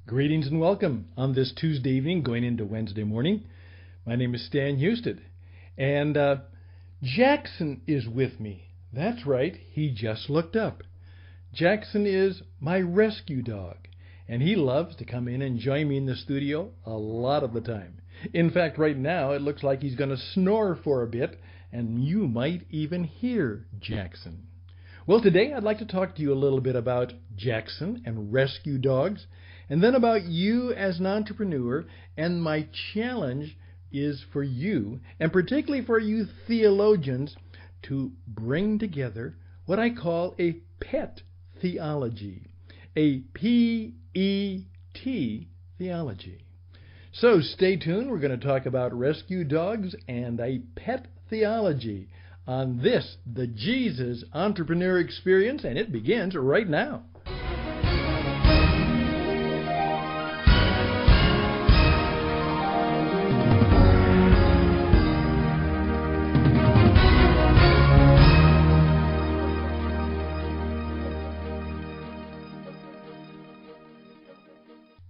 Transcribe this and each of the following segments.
Greetings and welcome on this Tuesday evening going into Wednesday morning. My name is Stan Houston, and Jackson is with me. That's right, he just looked up. Jackson is my rescue dog, and he loves to come in and join me in the studio a lot of the time. In fact, right now it looks like he's going to snore for a bit, and you might even hear Jackson. Well, today I'd like to talk to you a little bit about Jackson and rescue dogs, and then about you as an entrepreneur. And my challenge is for you, and particularly for you theologians, to bring together what I call a PET theology, a P-E-T theology. So stay tuned. We're going to talk about rescue dogs and a pet theology on this, the Jesus Entrepreneur Experience, and it begins right now.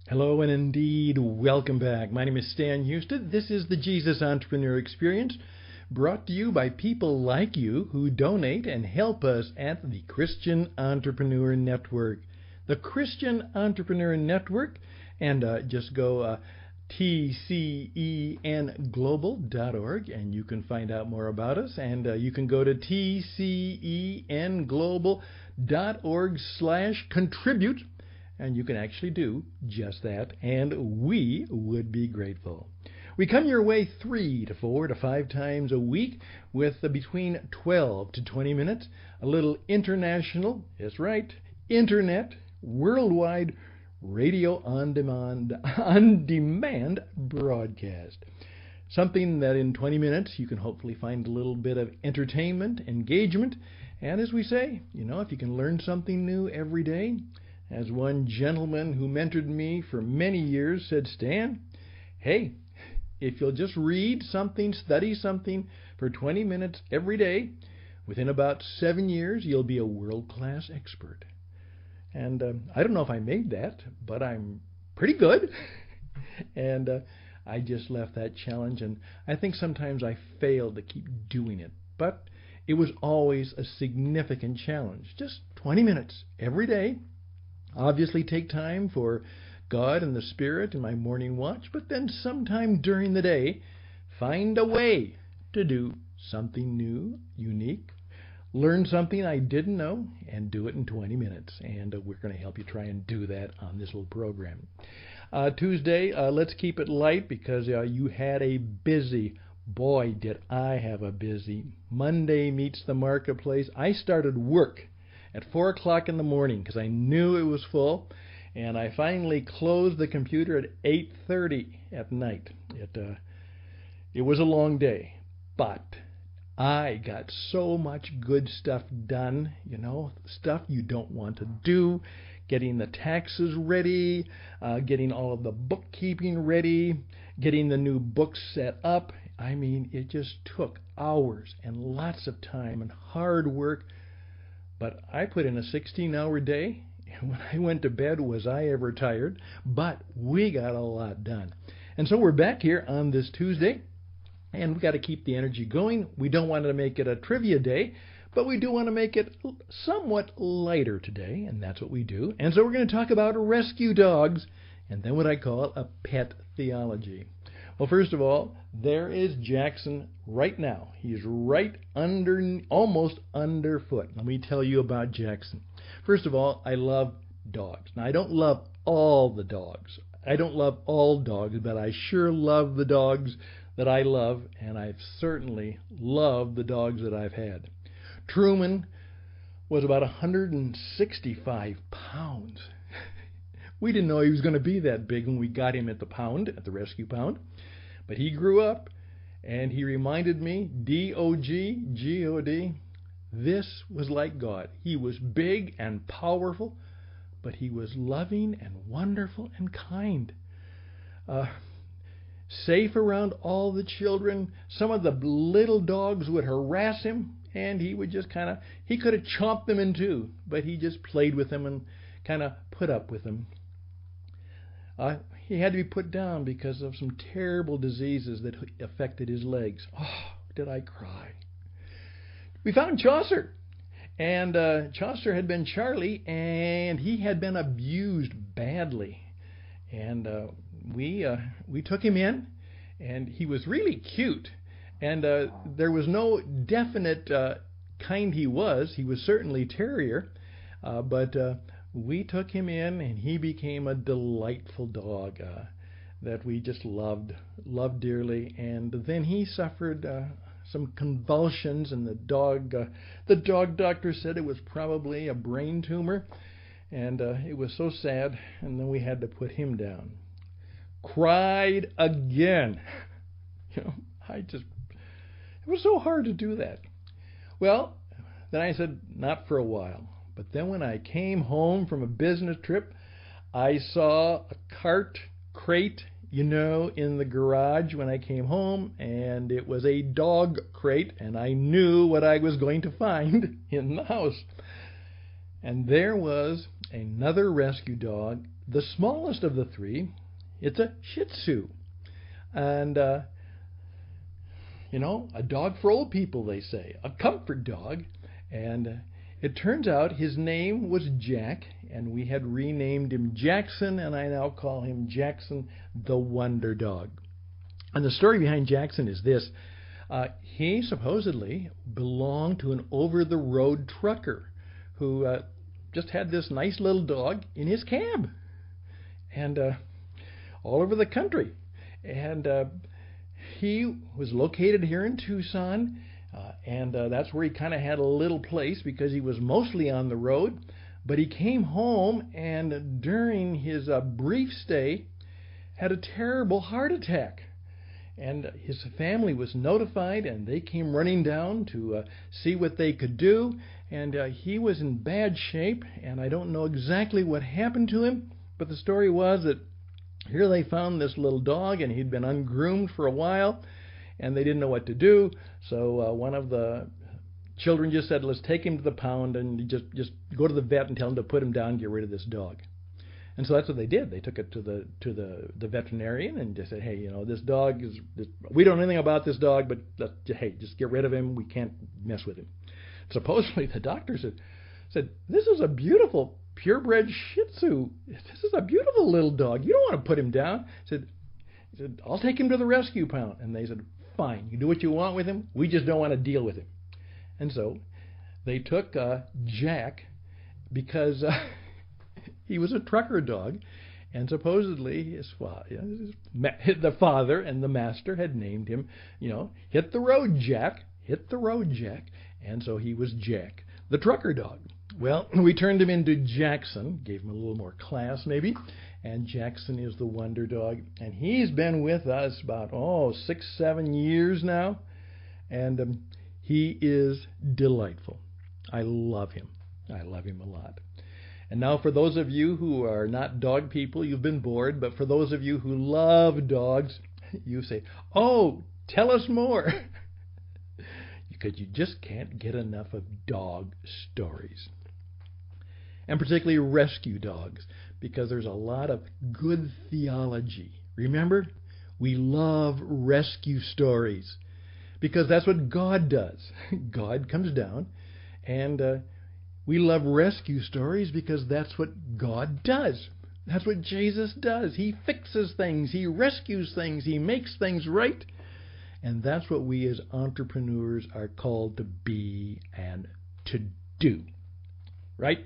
Hello and indeed, welcome back. My name is Stan Houston. This is the Jesus Entrepreneur Experience, brought to you by people like you who donate and help us at the Christian Entrepreneur Network. The Christian Entrepreneur Network, and just go tcenglobal.org, and you can find out more about us. And you can go to tcenglobal.org/contribute. And you can actually do just that, and we would be grateful. We come your way 3 to 4 to 5 times a week with between 12 to 20 minutes, a little international, that's right, internet, worldwide radio on-demand broadcast. Something that in 20 minutes you can hopefully find a little bit of entertainment, engagement, and as we say, if you can learn something new every day. As one gentleman who mentored me for many years said, Stan, hey, if you'll just read something, study something for 20 minutes every day, within about 7 years, you'll be a world-class expert. And I don't know if I made that, but I'm pretty good. And I just left that challenge, and I think sometimes I failed to keep doing it. But it was always a significant challenge. Just 20 minutes every day. Obviously take time for God and the Spirit in my morning watch, but then sometime during the day, find a way to do something new, unique, learn something I didn't know, and do it in 20 minutes. And we're going to help you try and do that on this little program. Tuesday, let's keep it light because you had a busy, boy, did I have a busy. Monday meets the marketplace. I started work at 4 o'clock in the morning because I knew it was full, and I finally closed the computer at 8:30 at night. It was a long day, but I got so much good stuff done, stuff you don't want to do, getting the taxes ready, getting all of the bookkeeping ready, getting the new books set up. I mean, it just took hours and lots of time and hard work. But I put in a 16-hour day, and when I went to bed, was I ever tired? But we got a lot done. And so we're back here on this Tuesday, and we got to keep the energy going. We don't want to make it a trivia day, but we do want to make it somewhat lighter today, and that's what we do. And so we're going to talk about rescue dogs, and then what I call a pet theology. Well, first of all, there is Jackson right now. He's right almost underfoot. Let me tell you about Jackson. First of all, I love dogs. Now, I don't love all the dogs. I don't love all dogs, but I sure love the dogs that I love, and I've certainly loved the dogs that I've had. Truman was about 165 pounds. We didn't know he was going to be that big when we got him at the rescue pound. But he grew up, and he reminded me, D-O-G, G-O-D, this was like God. He was big and powerful, but he was loving and wonderful and kind. Safe around all the children. Some of the little dogs would harass him, and he would just he could have chomped them in two, but he just played with them and kind of put up with them. He had to be put down because of some terrible diseases that affected his legs. Oh, did I cry. We found Chaucer. And Chaucer had been Charlie, and he had been abused badly. And we took him in, and he was really cute. And there was no definite kind he was. He was certainly terrier, but we took him in, and he became a delightful dog that we just loved dearly. And then he suffered some convulsions, and the dog doctor said it was probably a brain tumor, and it was so sad. And then we had to put him down. Cried again. It was so hard to do that. Well, then I said, not for a while. But then when I came home from a business trip, I saw a crate, in the garage when I came home, and it was a dog crate, and I knew what I was going to find in the house. And there was another rescue dog, the smallest of the three. It's a Shih Tzu. And, a dog for old people, they say, a comfort dog. And it turns out his name was Jack, and we had renamed him Jackson, and I now call him Jackson the Wonder Dog. And the story behind Jackson is this. He supposedly belonged to an over-the-road trucker who just had this nice little dog in his cab, and all over the country. And he was located here in Tucson, and that's where he kind of had a little place because he was mostly on the road. But he came home, and during his brief stay, had a terrible heart attack. And his family was notified, and they came running down to see what they could do. And he was in bad shape, and I don't know exactly what happened to him, but the story was that here they found this little dog, and he'd been ungroomed for a while, and they didn't know what to do. So one of the children just said, let's take him to the pound and just go to the vet and tell him to put him down and get rid of this dog. And so that's what they did. They took it to the veterinarian and just said, hey, this dog we don't know anything about this dog, but hey, just get rid of him. We can't mess with him. Supposedly the doctor said, this is a beautiful purebred Shih Tzu. This is a beautiful little dog. You don't want to put him down. He said, I'll take him to the rescue pound. And they said, fine, you do what you want with him. We just don't want to deal with him. And so they took Jack because he was a trucker dog, and supposedly the father and the master had named him, hit the road, Jack, and so he was Jack, the trucker dog. Well, we turned him into Jackson, gave him a little more class maybe, and Jackson is the Wonder Dog, and he's been with us about 6-7 years now, and he is delightful. I love him. I love him a lot. And now for those of you who are not dog people, you've been bored, but for those of you who love dogs, you say, oh, tell us more. Because you just can't get enough of dog stories. And particularly rescue dogs, because there's a lot of good theology. Remember, we love rescue stories because that's what God does. God comes down, and we love rescue stories because that's what God does. That's what Jesus does. He fixes things. He rescues things. He makes things right. And that's what we as entrepreneurs are called to be and to do. Right?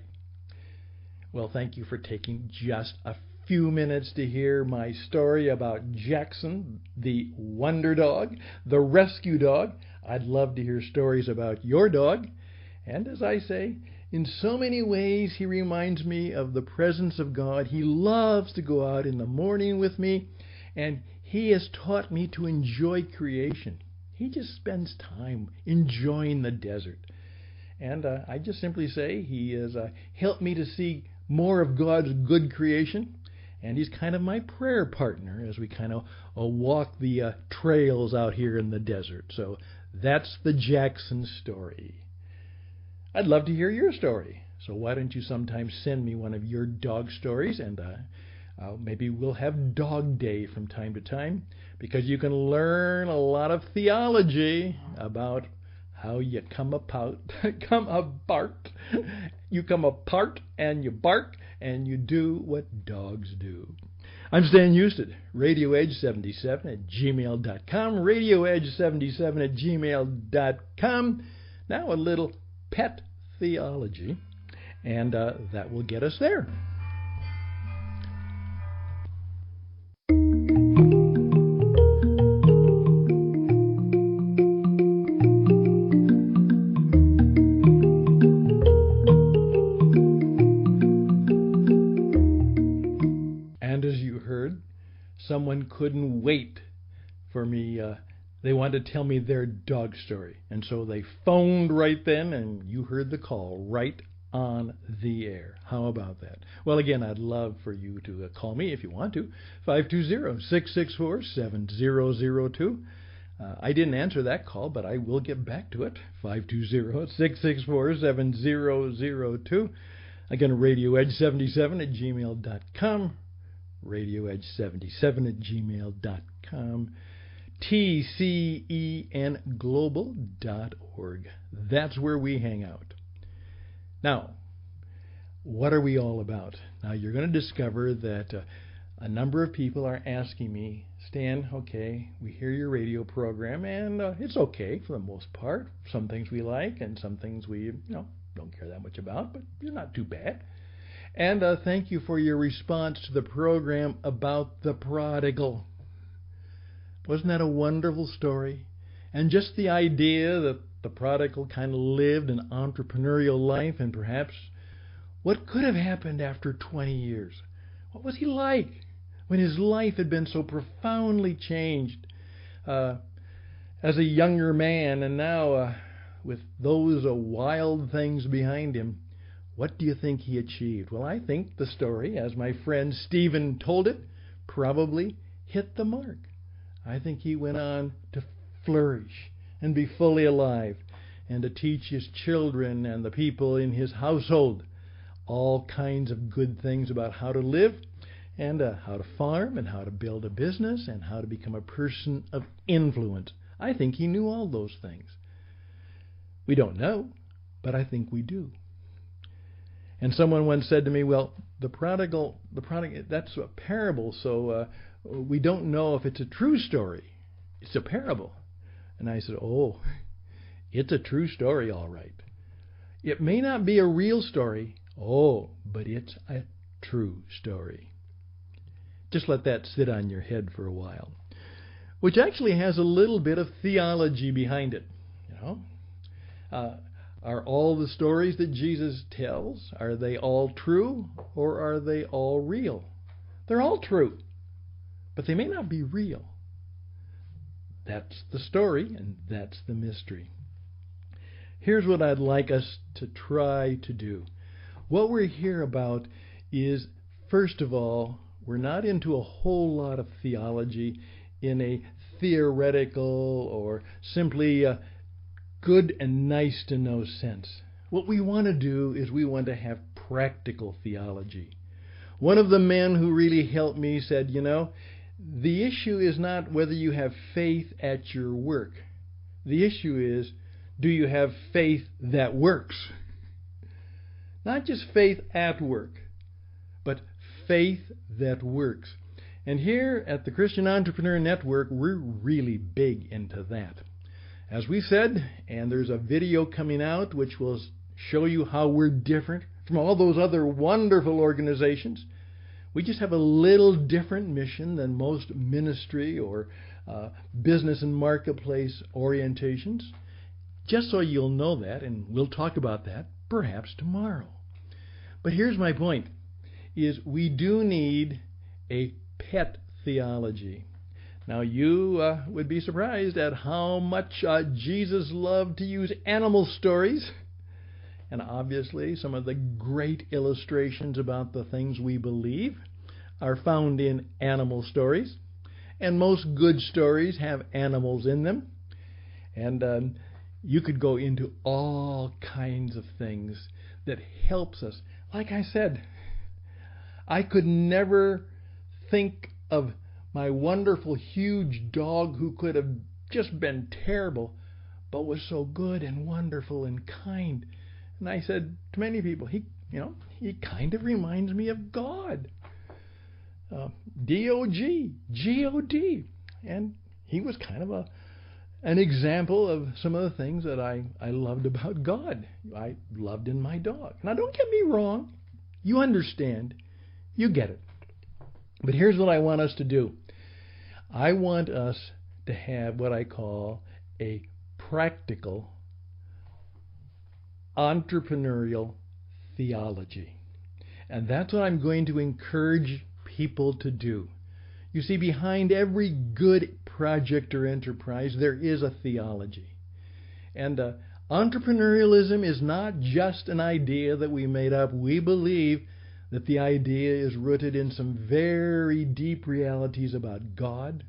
Well, thank you for taking just a few minutes to hear my story about Jackson, the Wonder Dog, the rescue dog. I'd love to hear stories about your dog. And as I say, in so many ways, he reminds me of the presence of God. He loves to go out in the morning with me, and he has taught me to enjoy creation. He just spends time enjoying the desert. And I just simply say he has helped me to see more of God's good creation, and he's kind of my prayer partner as we kind of walk the trails out here in the desert. So that's the Jackson story. I'd love to hear your story. So why don't you sometime send me one of your dog stories, and Maybe we'll have Dog Day from time to time, because you can learn a lot of theology about how you come apart. You come apart and you bark and you do what dogs do. I'm Stan Houston, RadioEdge77@gmail.com, RadioEdge77@gmail.com. Now a little PET Theology, and that will get us there. Someone couldn't wait for me. They wanted to tell me their dog story. And so they phoned right then, and you heard the call right on the air. How about that? Well, again, I'd love for you to call me if you want to. 520-664-7002. I didn't answer that call, but I will get back to it. 520-664-7002. Again, RadioEdge77@gmail.com. RadioEdge77@gmail.com, tcenglobal.org. That's where we hang out. Now, what are we all about? Now, you're going to discover that a number of people are asking me, Stan, okay, we hear your radio program, and it's okay for the most part. Some things we like, and some things we don't care that much about, but you're not too bad. And thank you for your response to the program about the prodigal. Wasn't that a wonderful story? And just the idea that the prodigal kind of lived an entrepreneurial life, and perhaps what could have happened after 20 years? What was he like when his life had been so profoundly changed as a younger man, and now with those wild things behind him? What do you think he achieved? Well, I think the story, as my friend Stephen told it, probably hit the mark. I think he went on to flourish and be fully alive, and to teach his children and the people in his household all kinds of good things about how to live, and how to farm, and how to build a business, and how to become a person of influence. I think he knew all those things. We don't know, but I think we do. And someone once said to me, well, the prodigal, that's a parable, so we don't know if it's a true story. It's a parable. And I said, oh, it's a true story, all right. It may not be a real story, but it's a true story. Just let that sit on your head for a while. Which actually has a little bit of theology behind it, Are all the stories that Jesus tells, are they all true, or are they all real? They're all true, but they may not be real. That's the story, and that's the mystery. Here's what I'd like us to try to do. What we're here about is, first of all, we're not into a whole lot of theology in a theoretical or simply good and nice to know sense. What we want to do is we want to have practical theology. One of the men who really helped me said, the issue is not whether you have faith at your work. The issue is, do you have faith that works? Not just faith at work, but faith that works. And here at the Christian Entrepreneur Network, we're really big into that. As we said, and there's a video coming out which will show you how we're different from all those other wonderful organizations. We just have a little different mission than most ministry or business and marketplace orientations. Just so you'll know that, and we'll talk about that perhaps tomorrow. But here's my point, is we do need a pet theology. Now, you would be surprised at how much Jesus loved to use animal stories. And obviously, some of the great illustrations about the things we believe are found in animal stories. And most good stories have animals in them. And you could go into all kinds of things that helps us. Like I said, I could never think of my wonderful, huge dog who could have just been terrible, but was so good and wonderful and kind. And I said to many people, he kind of reminds me of God. D-O-G, G-O-D. And he was kind of an example of some of the things that I loved about God. I loved in my dog. Now, don't get me wrong. You understand. You get it. But here's what I want us to do. I want us to have what I call a practical entrepreneurial theology. And that's what I'm going to encourage people to do. You see, behind every good project or enterprise, there is a theology. And entrepreneurialism is not just an idea that we made up. We believe that the idea is rooted in some very deep realities about God,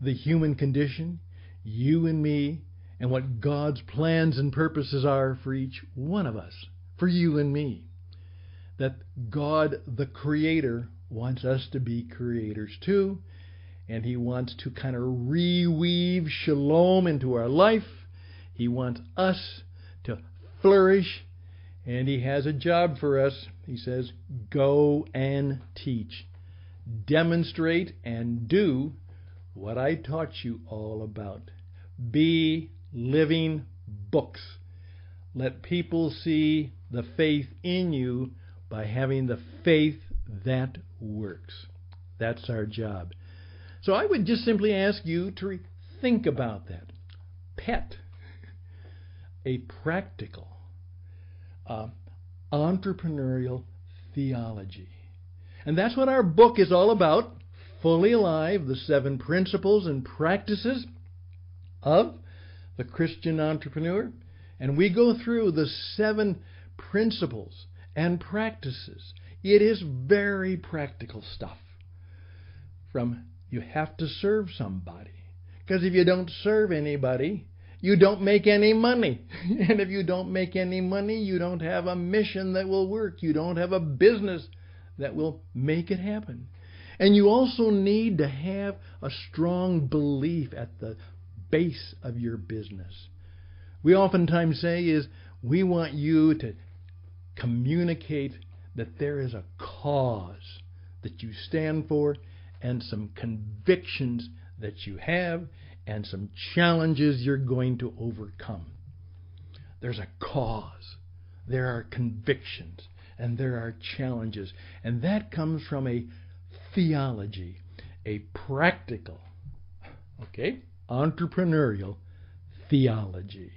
the human condition, you and me, and what God's plans and purposes are for each one of us, for you and me. That God, the Creator, wants us to be creators too, and He wants to kind of reweave shalom into our life. He wants us to flourish, and He has a job for us. He says, go and teach, demonstrate and do what I taught you all about. Be living books. Let people see the faith in you by having the faith that works. That's our job. So I would just simply ask you to think about that. PET, a practical, entrepreneurial theology. And that's what our book is all about. Fully Alive, the 7 principles and practices of the Christian entrepreneur. And we go through the 7 principles and practices. It is very practical stuff. From you have to serve somebody. Because if you don't serve anybody, you don't make any money. And if you don't make any money, you don't have a mission that will work. You don't have a business that will make it happen. And you also need to have a strong belief at the base of your business. We oftentimes say is we want you to communicate that there is a cause that you stand for and some convictions that you have and some challenges you're going to overcome. There's a cause. There are convictions and there are challenges. And that comes from a theology, a practical, entrepreneurial theology.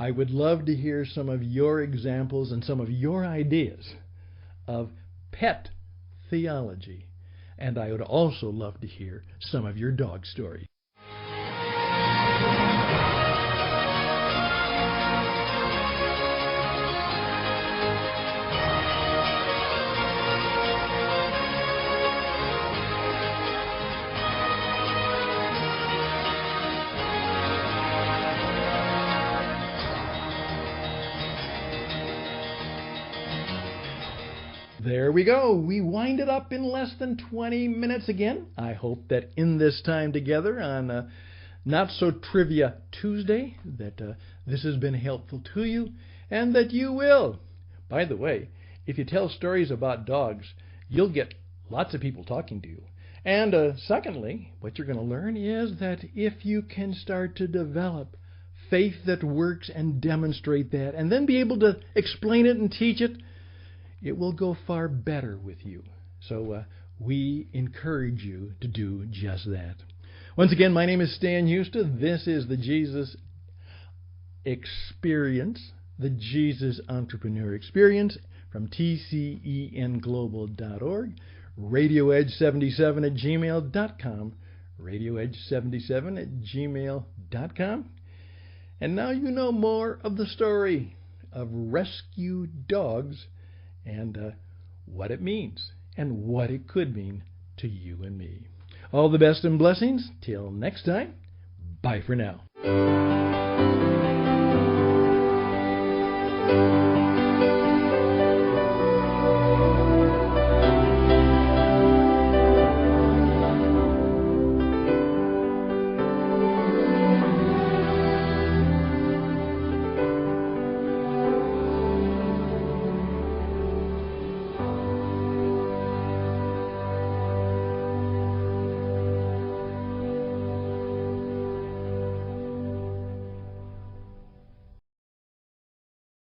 I would love to hear some of your examples and some of your ideas of PET theology. And I would also love to hear some of your dog stories. There we go. We wind it up in less than 20 minutes again. I hope that in this time together on Not So Trivia Tuesday that this has been helpful to you and that you will. By the way, if you tell stories about dogs, you'll get lots of people talking to you. And secondly, what you're going to learn is that if you can start to develop faith that works and demonstrate that and then be able to explain it and teach it, it will go far better with you. So we encourage you to do just that. Once again, my name is Stan Houston. This is the Jesus Experience, the Jesus Entrepreneur Experience from tcenglobal.org, radioedge77@gmail.com, radioedge77@gmail.com. And now you know more of the story of rescue dogs and what it means and what it could mean to you and me. All the best and blessings. Till next time, bye for now.